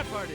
Jeopardy!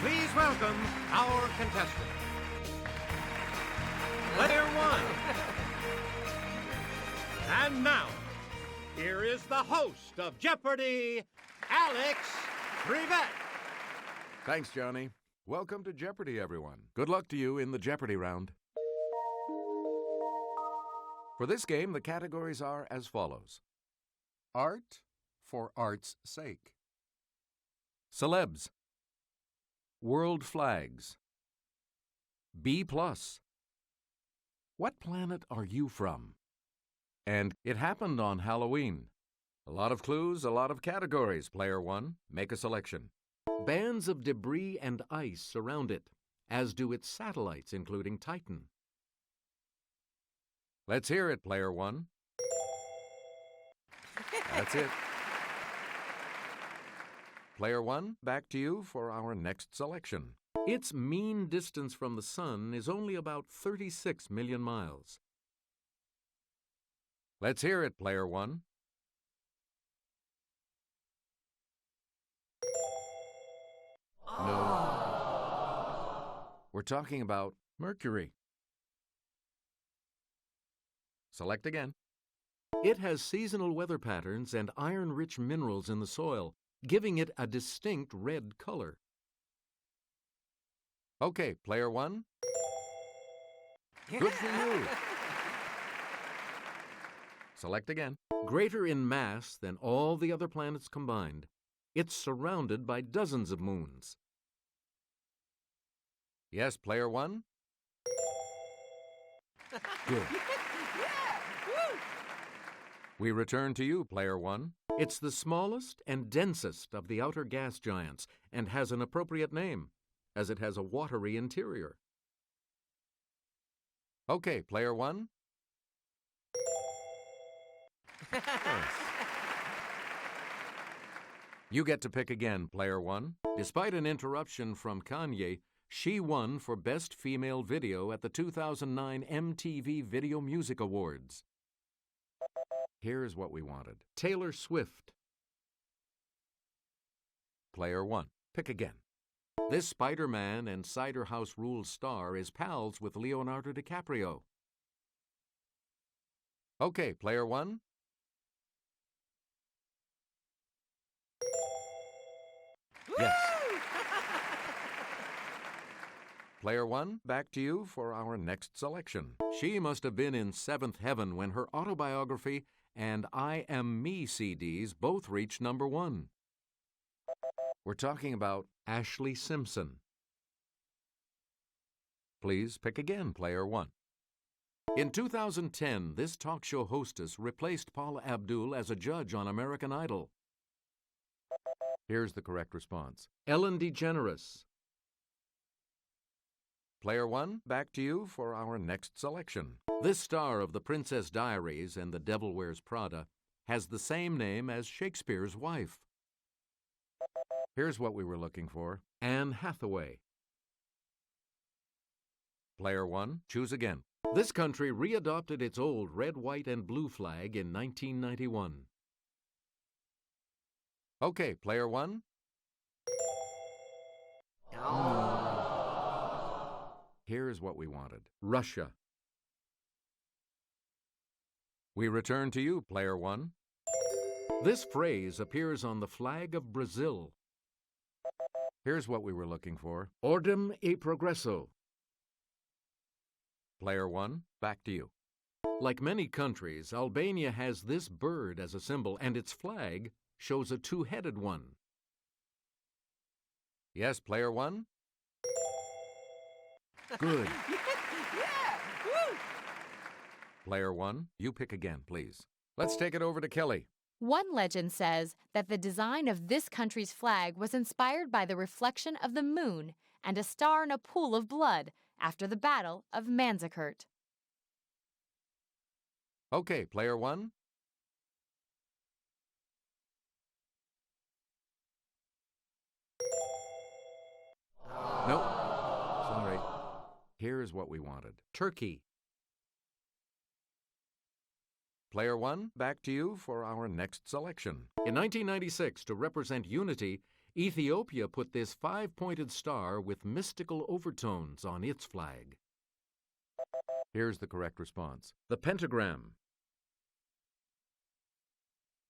Please welcome our contestant. Player one. And now, here is the host of Jeopardy, Alex Brevet. Thanks, Johnny. Welcome to Jeopardy, everyone. Good luck to you in the Jeopardy round. For this game, the categories are as follows. Art for art's sake. Celebs. World flags. B+. What planet are you from? And it happened on Halloween. A lot of clues, a lot of categories, player one. Make a selection. Bands of debris and ice surround it, as do its satellites, including Titan. Let's hear it, player one. That's it. Player one, back to you for our next selection. Its mean distance from the Sun is only about 36 million miles. Let's hear it, player one. No. We're talking about Mercury. Select again. It has seasonal weather patterns and iron-rich minerals in the soil, giving it a distinct red color. Okay, player one. Good for you. Select again. Greater in mass than all the other planets combined, it's surrounded by dozens of moons. Yes, player one. Good. We return to you, player one. It's the smallest and densest of the outer gas giants and has an appropriate name, as it has a watery interior. Okay, player one. Yes. You get to pick again, player one. Despite an interruption from Kanye, she won for Best Female Video at the 2009 MTV Video Music Awards. Here's what we wanted. Taylor Swift. Player one. Pick again. This Spider-Man and Cider House Rules star is pals with Leonardo DiCaprio. Okay, player one. Yes. Player one, back to you for our next selection. She must have been in seventh heaven when her autobiography and I Am Me CDs both reached number one. We're talking about Ashley Simpson. Please pick again, player one. In 2010, this talk show hostess replaced Paula Abdul as a judge on American Idol. Here's the correct response. Ellen DeGeneres. Player one, back to you for our next selection. This star of The Princess Diaries and The Devil Wears Prada has the same name as Shakespeare's wife. Here's what we were looking for. Anne Hathaway. Player one, choose again. This country readopted its old red, white, and blue flag in 1991. Okay, player one. Here's what we wanted. Russia. We return to you, player one. This phrase appears on the flag of Brazil. Here's what we were looking for. Ordem e progresso. Player one, back to you. Like many countries, Albania has this bird as a symbol, and its flag shows a two-headed one. Yes, player one. Good. Yeah! Woo! Player one, you pick again, please. Let's take it over to Kelly. One legend says that the design of this country's flag was inspired by the reflection of the moon and a star in a pool of blood after the Battle of Manzikert. Okay, player one. Nope. Sorry. Here's what we wanted. Turkey. Player 1, back to you for our next selection. In 1996, to represent unity, Ethiopia put this five-pointed star with mystical overtones on its flag. Here's the correct response. The pentagram.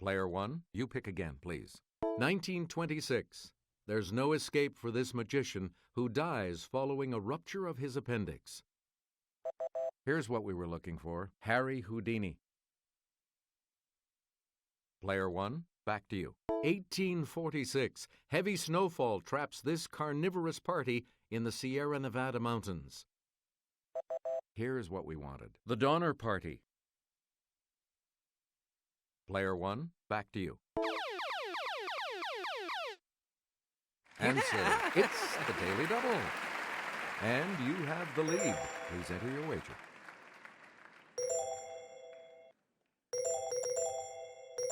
Player 1, you pick again, please. 1926. There's no escape for this magician who dies following a rupture of his appendix. Here's what we were looking for. Harry Houdini. Player 1, back to you. 1846. Heavy snowfall traps this carnivorous party in the Sierra Nevada mountains. Here's what we wanted. The Donner Party. Player 1, back to you. Answer. It's the Daily Double. And you have the lead. Please enter your wager.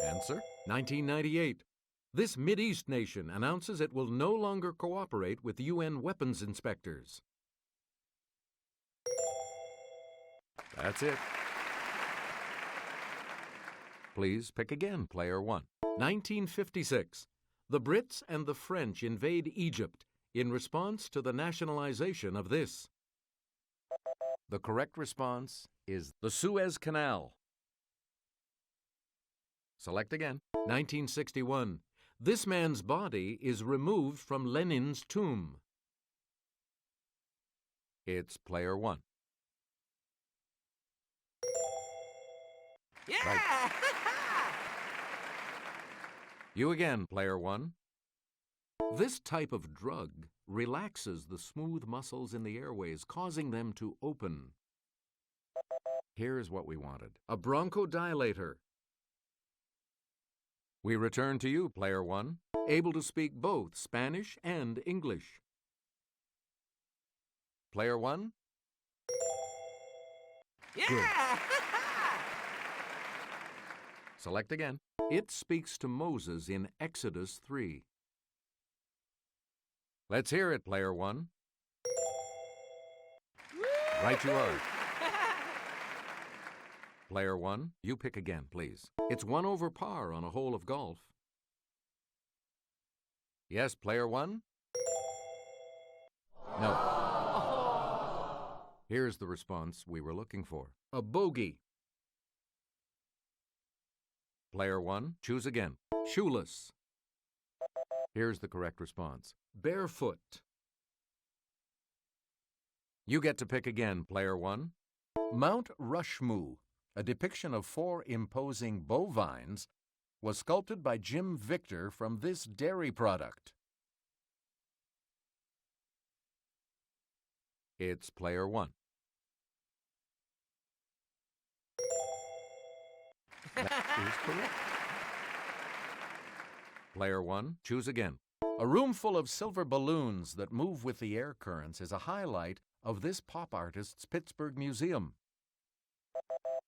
Answer. 1998. This Mideast nation announces it will no longer cooperate with UN weapons inspectors. That's it. Please pick again, Player 1. 1956. The Brits and the French invade Egypt in response to the nationalization of this. The correct response is the Suez Canal. Select again. 1961. This man's body is removed from Lenin's tomb. It's Player 1. Yeah! Right. You again, Player 1. This type of drug relaxes the smooth muscles in the airways, causing them to open. Here's what we wanted. A bronchodilator. We return to you, Player 1, able to speak both Spanish and English. Player 1? Yeah! Good. Select again. It speaks to Moses in Exodus 3. Let's hear it, Player 1. Right you are. Player 1, you pick again, please. It's 1 over par on a hole of golf. Yes, Player 1? No. Here's the response we were looking for. A bogey. Player 1, choose again. Shoeless. Here's the correct response. Barefoot. You get to pick again, Player 1. Mount Rushmore, a depiction of 4 imposing bovines, was sculpted by Jim Victor from this dairy product. It's Player 1. That is correct. Player 1, choose again. A room full of silver balloons that move with the air currents is a highlight of this pop artist's Pittsburgh museum.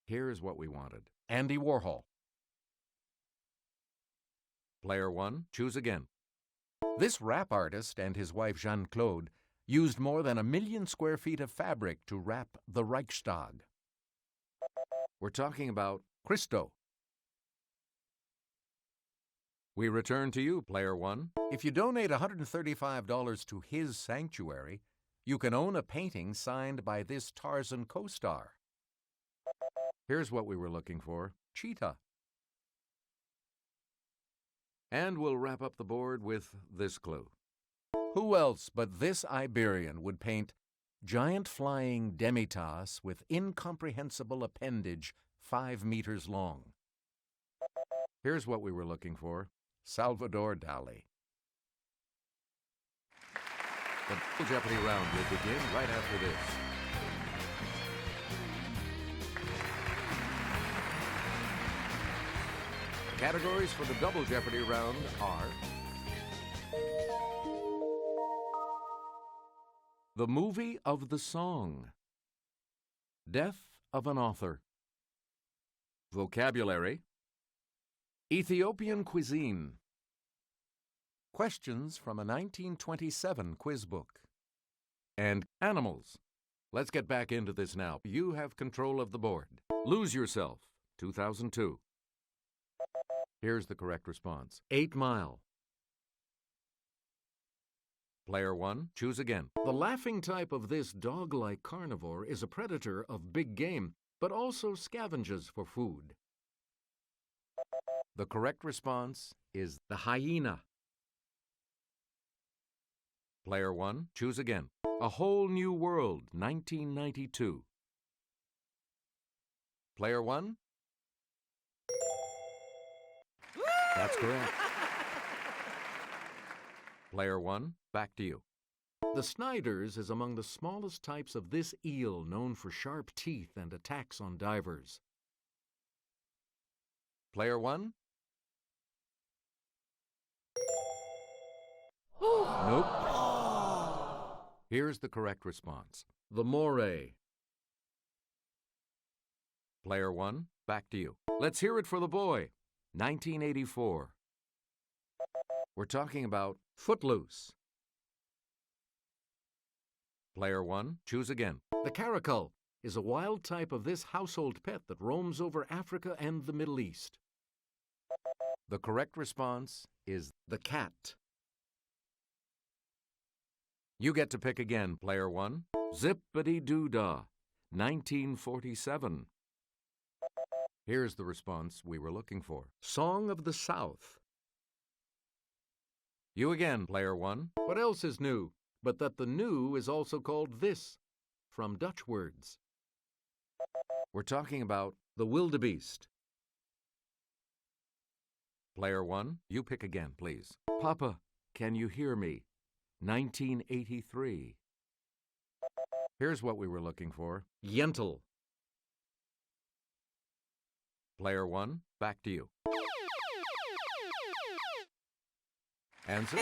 Here's what we wanted. Andy Warhol. Player 1, choose again. This rap artist and his wife Jeanne-Claude used more than 1 million square feet of fabric to wrap the Reichstag. We're talking about Christo. We return to you, Player 1. If you donate $135 to his sanctuary, you can own a painting signed by this Tarzan co-star. Here's what we were looking for. Cheetah. And we'll wrap up the board with this clue. Who else but this Iberian would paint giant flying demitas with incomprehensible appendage 5 meters long? Here's what we were looking for. Salvador Dali. The Double Jeopardy round will begin right after this. The categories for the Double Jeopardy round are the movie of the song, death of an author, vocabulary, Ethiopian cuisine, questions from a 1927 quiz book, and animals, Let's get back into this now. You have control of the board. Lose Yourself, 2002. Here's the correct response. 8 Mile. Player 1, choose again. The laughing type of this dog-like carnivore is a predator of big game, but also scavenges for food. The correct response is the hyena. Player 1, choose again. A Whole New World, 1992. Player 1? That's correct. Player 1, back to you. The SNYDER'S is among the smallest types of this eel, known for sharp teeth and attacks on divers. Player 1? Nope. Here's the correct response. The moray. Player 1, back to you. Let's hear it for the boy. 1984. We're talking about Footloose. Player 1, choose again. The caracal is a wild type of this household pet that roams over Africa and the Middle East. The correct response is the cat. You get to pick again, Player 1. Zippity-doo-dah, 1947. Here's the response we were looking for. Song of the South. You again, Player 1. What else is new, but that the new is also called this, from Dutch words? We're talking about the wildebeest. Player 1, you pick again, please. Papa, Can You Hear Me? 1983. Here's what we were looking for. Yentl. Player 1, back to you. Answer?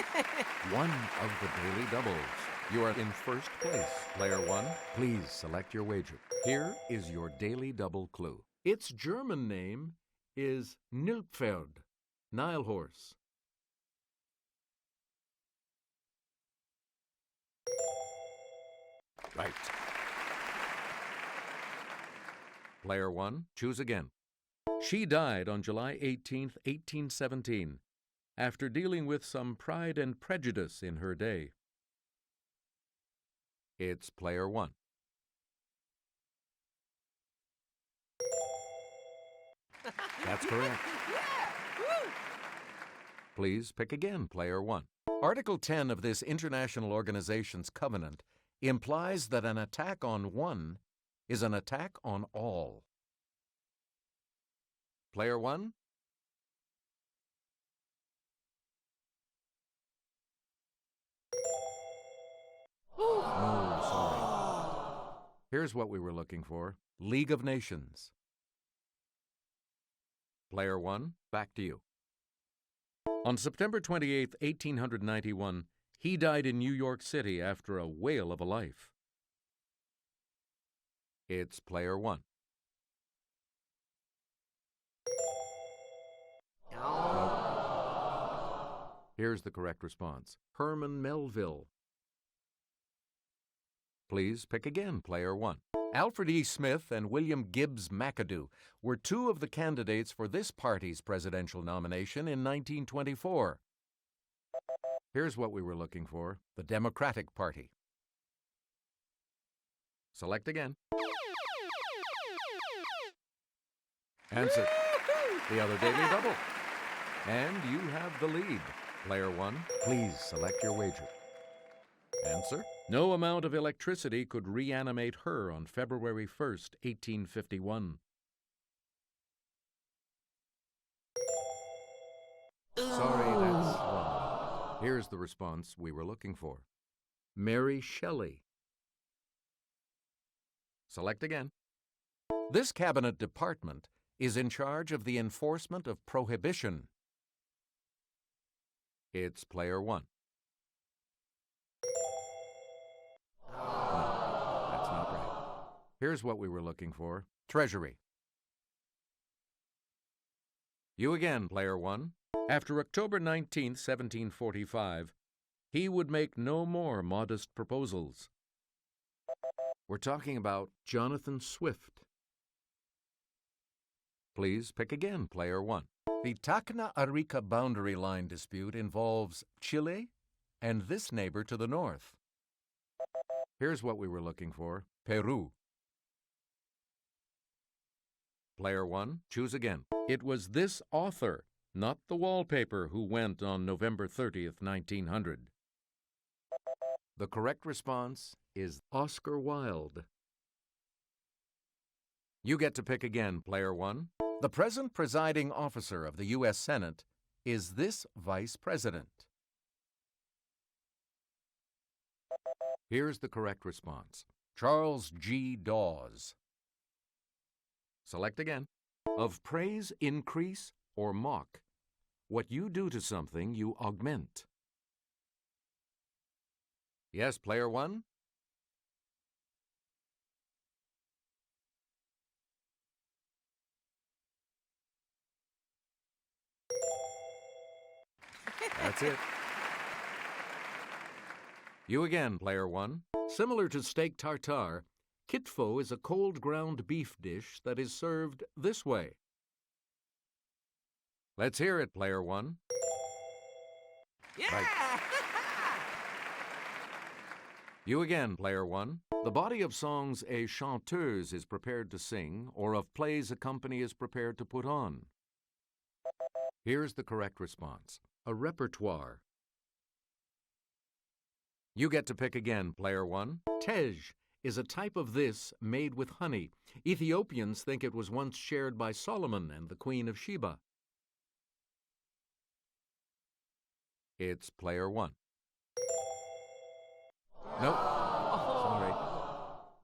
One of the daily doubles. You are in first place. Player 1, please select your wager. Here is your daily double clue. Its German name is Nilpferd, Nile horse. Right. Player 1, choose again. She died on July 18th, 1817, after dealing with some pride and prejudice in her day. It's Player 1. That's correct. Please pick again, Player 1. Article 10 of this international organization's covenant implies that an attack on one is an attack on all. Player 1? No, sorry. Here's what we were looking for. League of Nations. Player 1, back to you. On September 28, 1891, he died in New York City after a whale of a life. It's Player 1. Here's the correct response. Herman Melville. Please pick again, Player 1. Alfred E. Smith and William Gibbs McAdoo were two of the candidates for this party's presidential nomination in 1924. Here's what we were looking for. The Democratic Party. Select again. Answer. The other daily double. And you have the lead. Player 1, please select your wager. Answer. No amount of electricity could reanimate her on February 1st, 1851. Sorry, that's wrong. Here's the response we were looking for. Mary Shelley. Select again. This cabinet department is in charge of the enforcement of prohibition. It's Player 1. No, that's not right. Here's what we were looking for. Treasury. You again, Player 1. After October 19, 1745, he would make no more modest proposals. We're talking about Jonathan Swift. Please pick again, player one. The Tacna-Arica boundary line dispute involves Chile and this neighbor to the north. Here's what we were looking for: Peru. Player one, choose again. It was this author, not the wallpaper, who went on November 30th, 1900. The correct response is Oscar Wilde. You get to pick again, player one. The present presiding officer of the U.S. Senate is this vice president. Here's the correct response: Charles G. Dawes. Select again. Of praise, increase, or mock, what you do to something, you augment. Yes, player one? That's it. You again, player one. Similar to steak tartare, kitfo is a cold ground beef dish that is served this way. Let's hear it, player one. Yeah! Right. You again, player one. The body of songs a chanteuse is prepared to sing, or of plays a company is prepared to put on. Here's the correct response: a repertoire. You get to pick again, player one. Tej is a type of this made with honey. Ethiopians think it was once shared by Solomon and the Queen of Sheba. It's player one. Nope. Sorry.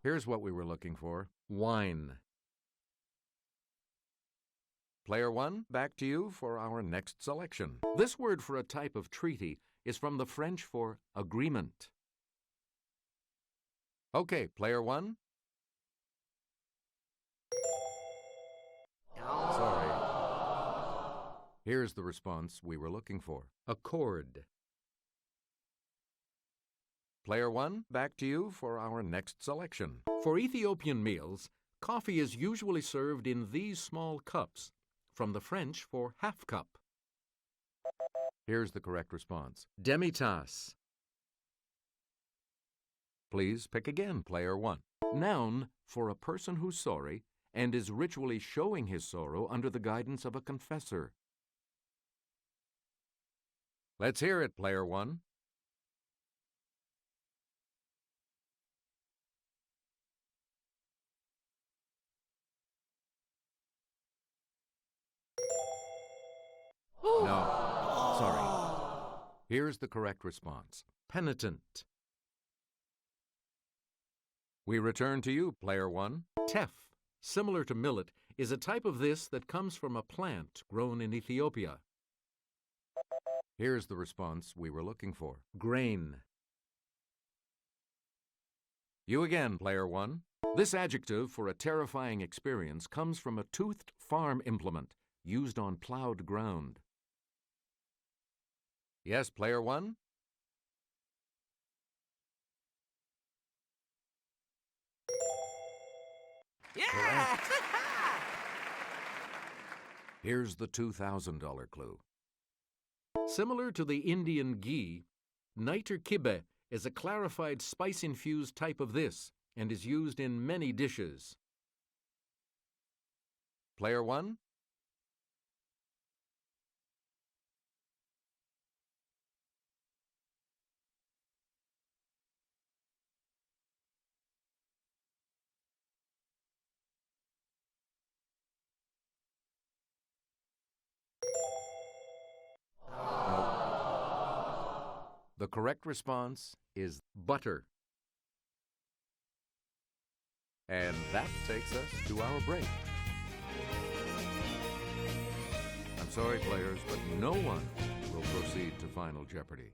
Here's what we were looking for: wine. Player one, back to you for our next selection. This word for a type of treaty is from the French for agreement. Okay, player one. Sorry. Here's the response we were looking for: accord. Player one, back to you for our next selection. For Ethiopian meals, coffee is usually served in these small cups, from the French for half cup. Here's the correct response: demi-tasse. Please pick again, player one. Noun for a person who's sorry and is ritually showing his sorrow under the guidance of a confessor. Let's hear it, player one. No, sorry. Here's the correct response: penitent. We return to you, player one. Teff, similar to millet, is a type of this that comes from a plant grown in Ethiopia. Here's the response we were looking for: grain. You again, player one. This adjective for a terrifying experience comes from a toothed farm implement used on plowed ground. Yes, player one? Yeah! Here's the $2,000 clue. Similar to the Indian ghee, niter kibe is a clarified spice-infused type of this and is used in many dishes. Player one? The correct response is butter. And that takes us to our break. I'm sorry, players, but no one will proceed to Final Jeopardy.